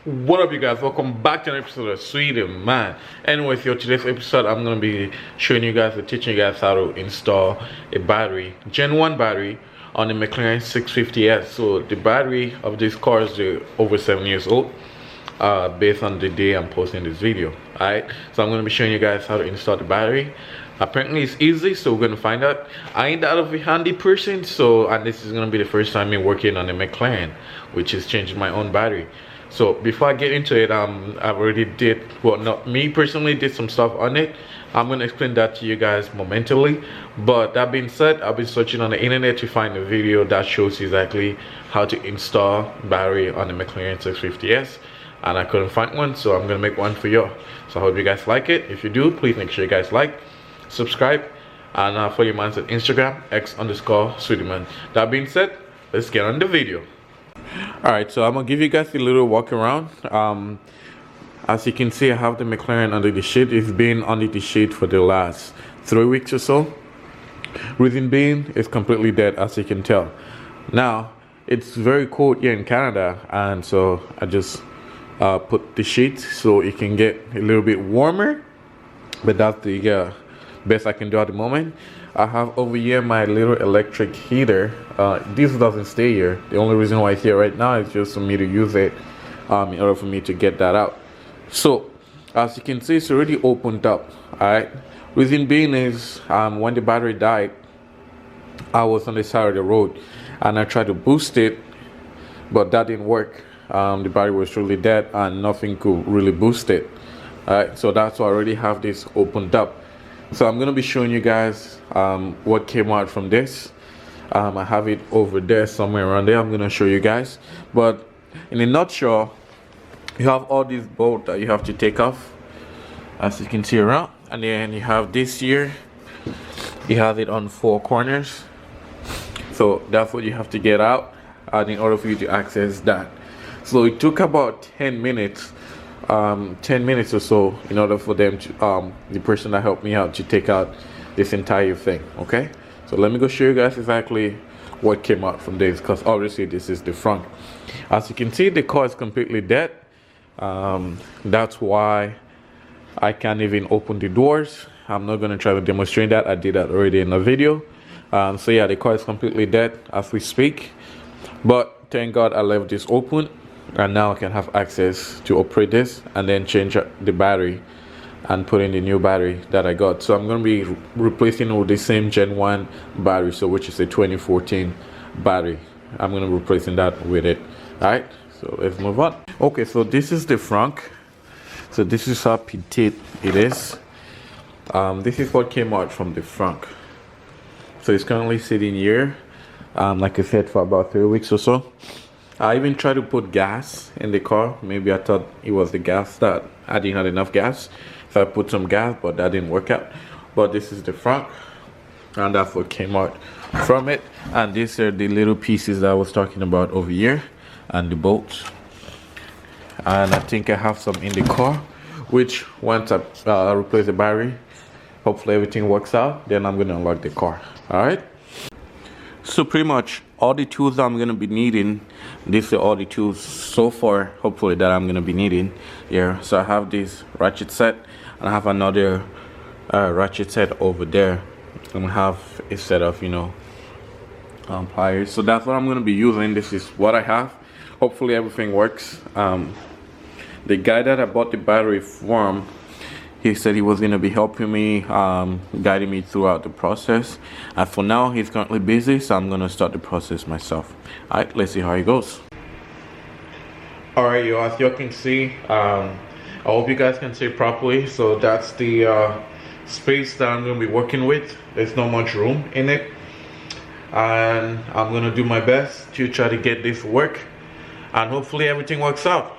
What up, you guys? Welcome back to an episode of Sweeterman. Anyways, today's episode I'm going to be showing you guys or teaching you guys how to install a battery, Gen 1 battery on the McLaren 650s. So the battery of this car is over 7 years old, based on the day I'm posting this video. Alright, so I'm going to be showing you guys how to install the battery. Apparently it's easy, so we're going to find out. I ain't that of a handy person, and this is going to be the first time me working on a McLaren, which is changing my own battery. So before I get into it, I've already not me personally, did some stuff on it. I'm going to explain that to you guys momentarily. But that being said, I've been searching on the internet to find a video that shows exactly how to install battery on the McLaren 650s. And I couldn't find one, so I'm going to make one for you. So I hope you guys like it. If you do, please make sure you guys like, subscribe, and follow your man's on Instagram, x_Sweeterman. That being said, let's get on the video. Alright, so I'm gonna give you guys a little walk around. As you can see, I have the McLaren under the shade. It's been under the shade for the last 3 weeks or so. Reason being, it's completely dead, as you can tell. Now, it's very cold here in Canada, and so I just put the sheet so it can get a little bit warmer. But that's the best I can do at the moment. I have over here my little electric heater. This doesn't stay here. The only reason why it's here right now is just for me to use it in order for me to get that out. So as you can see, it's already opened up. Alright, reason being is when the battery died, I was on the side of the road and I tried to boost it, but that didn't work. The battery was really dead and nothing could really boost it. Alright, so that's why I already have this opened up. So I'm going to be showing you guys what came out from this. I have it over there somewhere around there. I'm going to show you guys. But in a nutshell, you have all these bolts that you have to take off, as you can see around. And then you have this here. You have it on 4 corners. So that's what you have to get out in order for you to access that. So it took about 10 minutes. 10 minutes or so in order for them to the person that helped me out to take out this entire thing. Okay, so let me go show you guys exactly what came out from this, because obviously this is the front. As you can see, the car is completely dead. That's why I can't even open the doors. I'm not going to try to demonstrate that. I did that already in the video. So yeah, the car is completely dead as we speak, but thank God I left this open. And now I can have access to operate this and then change the battery and put in the new battery that I got. So I'm going to be replacing it with the same Gen 1 battery, so which is a 2014 battery. I'm going to be replacing that with it. Alright, so let's move on. Okay, so this is the front. So this is how petite it is. This is what came out from the front. So it's currently sitting here, like I said, for about 3 weeks or so. I even tried to put gas in the car. Maybe I thought it was the gas that I didn't have enough gas, so I put some gas, but that didn't work out. But this is the front, and that's what came out from it. And these are the little pieces that I was talking about over here, and the bolts. And I think I have some in the car, which once I replace the battery, hopefully everything works out, then I'm gonna unlock the car. All right. So pretty much all the tools I'm going to be needing, these are all the tools so far, hopefully, that I'm going to be needing here. So I have this ratchet set, and I have another ratchet set over there. I'm going to have a set of, pliers. So that's what I'm going to be using. This is what I have. Hopefully everything works. The guy that I bought the battery from, he said he was going to be helping me, guiding me throughout the process. And for now, he's currently busy, so I'm going to start the process myself. Alright, let's see how it goes. Alright, as you can see, I hope you guys can see it properly. So that's the space that I'm going to be working with. There's not much room in it. And I'm going to do my best to try to get this work. And hopefully everything works out.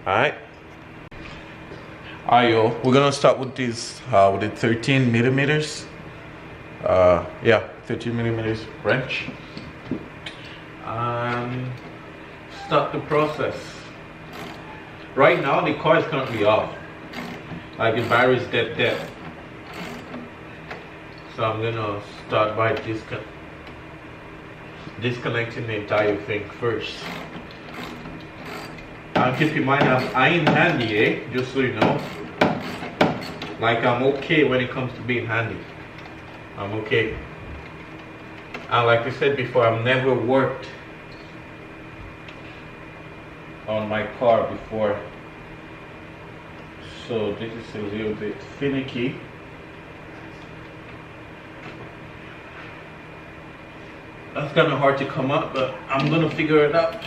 Alright. Alright, we're gonna start with this with the 13 millimeters. 13 millimeters wrench, and start the process. Right now the car is currently off, like the battery is dead. So I'm gonna start by disconnecting the entire thing first. And keep in mind I'm iron handy, just so you know. Like I'm okay when it comes to being handy. I'm okay. And like I said before, I've never worked on my car before. So this is a little bit finicky. That's kind of hard to come up, but I'm gonna figure it out.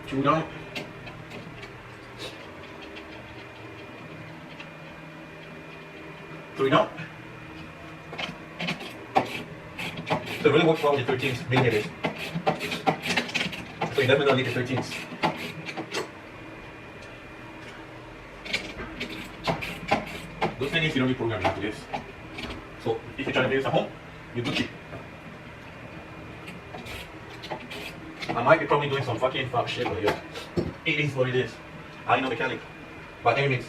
Two down. Three down. So it really works well with the 13s millimeters. So you definitely don't need the 13s. Those things you don't need programming after this. So if you're trying to do this at home, you're Gucci. I might be probably doing some fucking fuck shit, but yeah, it is what it is. I ain't no mechanic, by any means.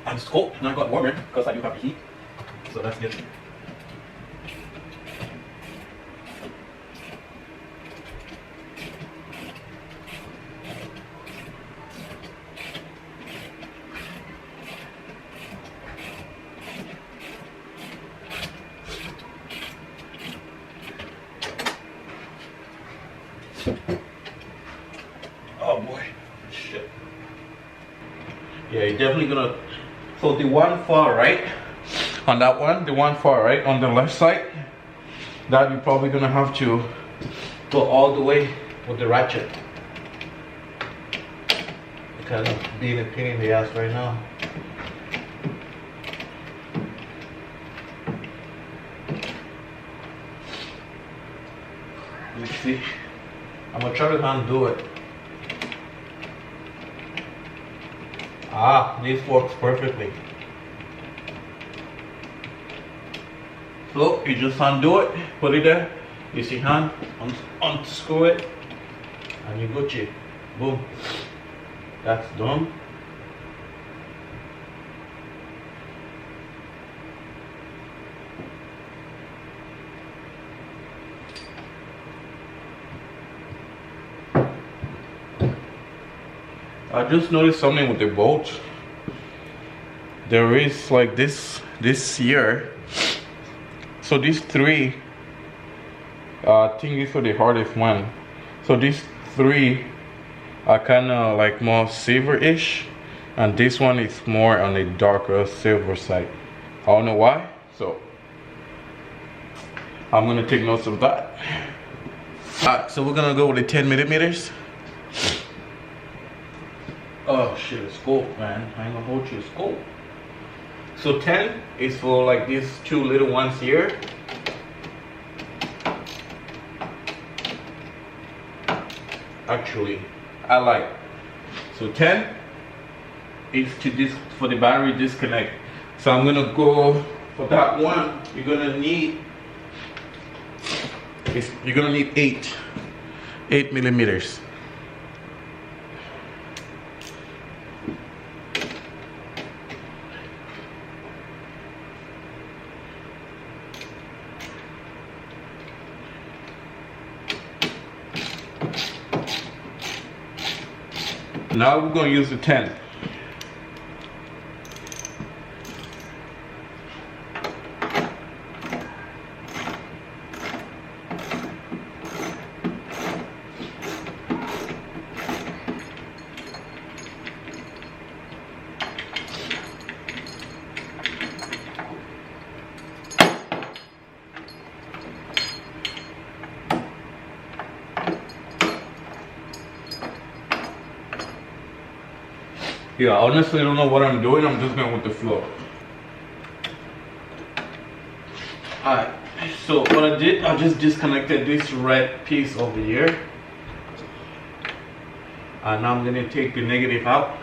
And it's cold, now it got warmer because I do have the heat, so that's good. Oh boy, shit. Yeah, you're definitely gonna. So the one far right, on that one, the one far right on the left side, that you're probably gonna have to go all the way with the ratchet. Because I'm being a pain in the ass right now. Let's see. I'm gonna try to undo it. Ah, this works perfectly. So you just undo it, put it there, you see hand, unscrew it, and you Gucci. Boom. That's done. I just noticed something with the bolt. There is like this here. So these three, I think these are the hardest one. So these three are kind of like more silver-ish, and this one is more on the darker silver side. I don't know why. So I'm gonna take notes of that. Alright, so we're gonna go with the 10 millimeters. Oh shit, it's cold, man. I ain't gonna hold you, it's cold. So 10 is for like these two little ones here. Actually, I like. So 10 is to this for the battery disconnect. So I'm gonna go for that one. You're gonna need 8 millimeters. Now we're going to use the 10. Yeah, honestly, I don't know what I'm doing. I'm just going with the flow. Alright, so what I did, I just disconnected this red piece over here. And now I'm going to take the negative out.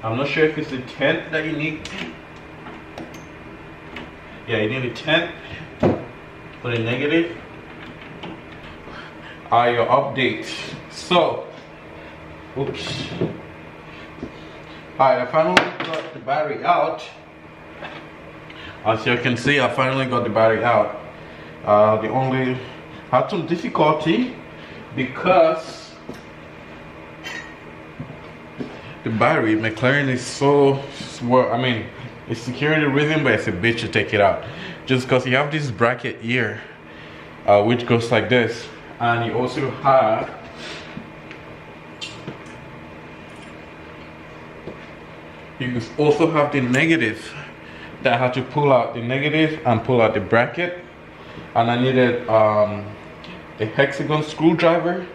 I'm not sure if it's the 10th that you need. Yeah, you need a 10 for the negative. are your updates. So, oops. Alright, I finally got the battery out. As you can see, I finally got the battery out. The only had some difficulty because the battery McLaren is so, well, I mean, it's security reason, but it's a bitch to take it out. Just because you have this bracket here, which goes like this, and you also have the negative that I had to pull out the negative and pull out the bracket, and I needed a hexagon screwdriver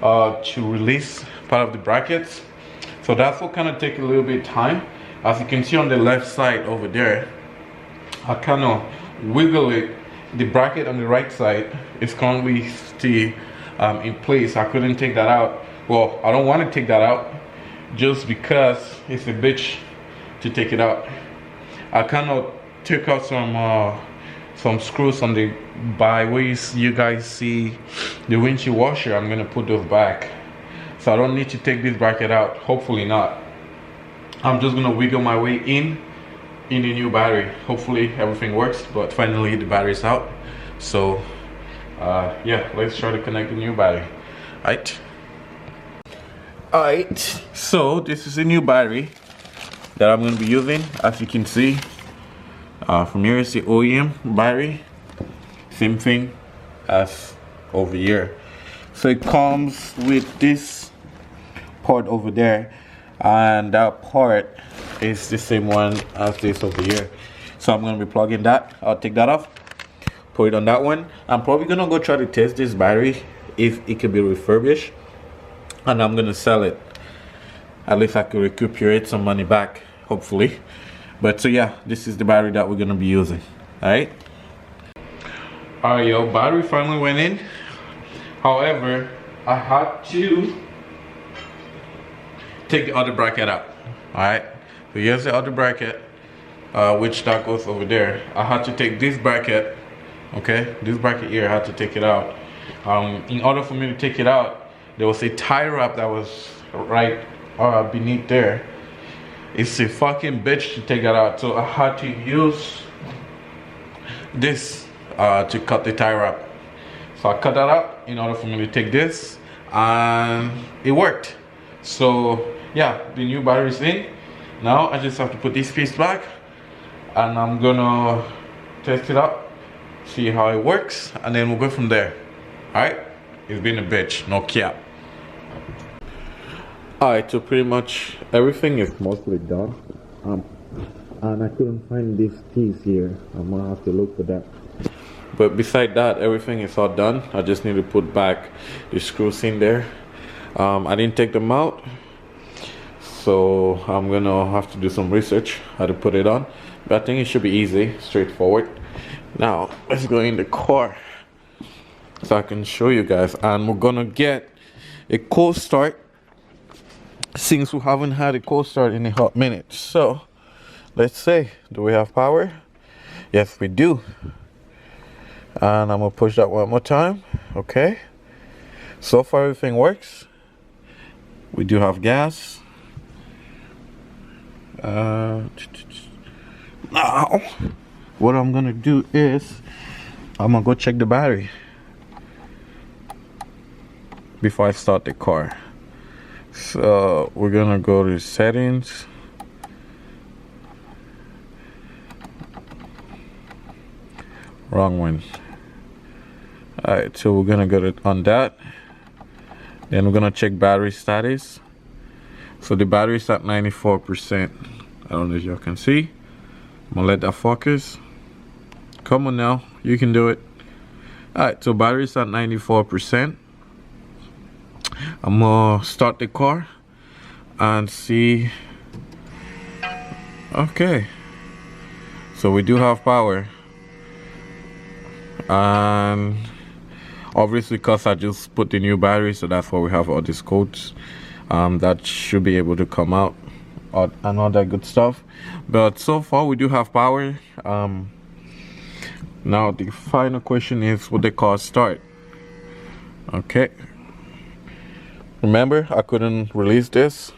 to release part of the brackets. So that's what kind of take a little bit of time. As you can see on the left side over there, I kind of wiggle it. The bracket on the right side is currently still in place. I couldn't take that out. Well, I don't want to take that out just because it's a bitch to take it out. I kind of took out some screws on the by where you guys see the windshield washer. I'm gonna put those back, so I don't need to take this bracket out. Hopefully not. I'm just gonna wiggle my way in the new battery. Hopefully everything works, but finally the battery's out. So yeah, let's try to connect the new battery. Alright, so this is a new battery that I'm going to be using. As you can see, from here is the OEM battery, same thing as over here. So it comes with this port over there, and that port is the same one as this over here. So I'm going to be plugging that. I'll take that off, put it on that one. I'm probably going to go try to test this battery if it can be refurbished, and I'm going to sell it. At least I could recuperate some money back, hopefully. But so yeah, this is the battery that we're gonna be using. Alright, yo, battery finally went in. However, I had to take the other bracket out. Alright, so here's the other bracket, which that goes over there. I had to take this bracket, okay, this bracket here, I had to take it out. In order for me to take it out, there was a tie wrap that was right beneath there. It's a fucking bitch to take that out, so I had to use this to cut the tie wrap. So I cut that out in order for me to take this, and it worked. So yeah, the new battery's in. Now I just have to put this piece back, and I'm gonna test it out, see how it works, and then we'll go from there. Alright, it's been a bitch, no cap. Alright, so pretty much everything is mostly done, and I couldn't find this piece here. I'm gonna have to look for that. But beside that, everything is all done. I just need to put back the screws in there. I didn't take them out, so I'm gonna have to do some research how to put it on. But I think it should be easy, straightforward. Now let's go in the car so I can show you guys, and we're gonna get a cold start, since we haven't had a cold start in a hot minute. So let's say, do we have power? Yes, we do. And I'm gonna push that one more time. Okay, so far everything works. We do have gas. Now what I'm gonna do is I'm gonna go check the battery before I start the car. So we're gonna go to settings, wrong one. Alright, so we're gonna go on that, then we're gonna check battery status. So the battery's at 94%. I don't know if y'all can see. I'm gonna let that focus. Come on now, you can do it. Alright, so battery's at 94%. I'm gonna start the car and see. Okay, so we do have power, and obviously because I just put the new battery, so that's why we have all these codes. That should be able to come out and all that good stuff. But so far we do have power. Now the final question is, will the car start? Okay. Remember, I couldn't release this.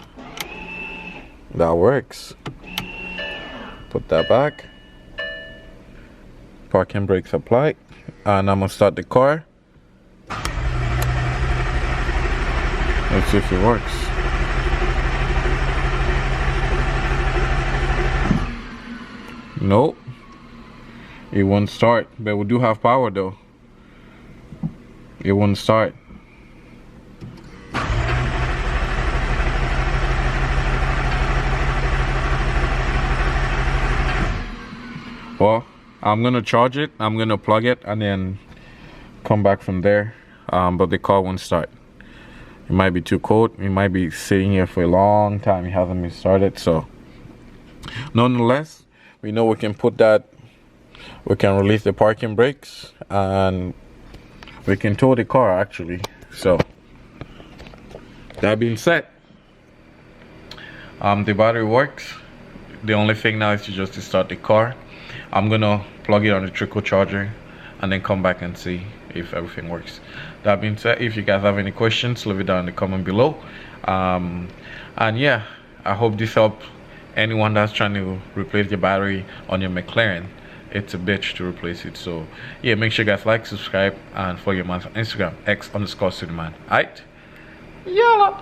That works. Put that back. Parking brakes applied. And I'm gonna start the car. Let's see if it works. Nope. It won't start. But we do have power though. It won't start. Well, I'm gonna charge it, I'm gonna plug it, and then come back from there. But the car won't start. It might be too cold. It might be sitting here for a long time. It hasn't been started. So nonetheless, we know we can put that, we can release the parking brakes, and we can tow the car actually. So that being said, the battery works. The only thing now is to start the car. I'm gonna plug it on the trickle charger and then come back and see if everything works. That being said, if you guys have any questions, leave it down in the comment below. And yeah, I hope this helped anyone that's trying to replace your battery on your McLaren. It's a bitch to replace it. So yeah, make sure you guys like, subscribe, and follow your man on Instagram, X_Sweeterman. Alright? Yalla!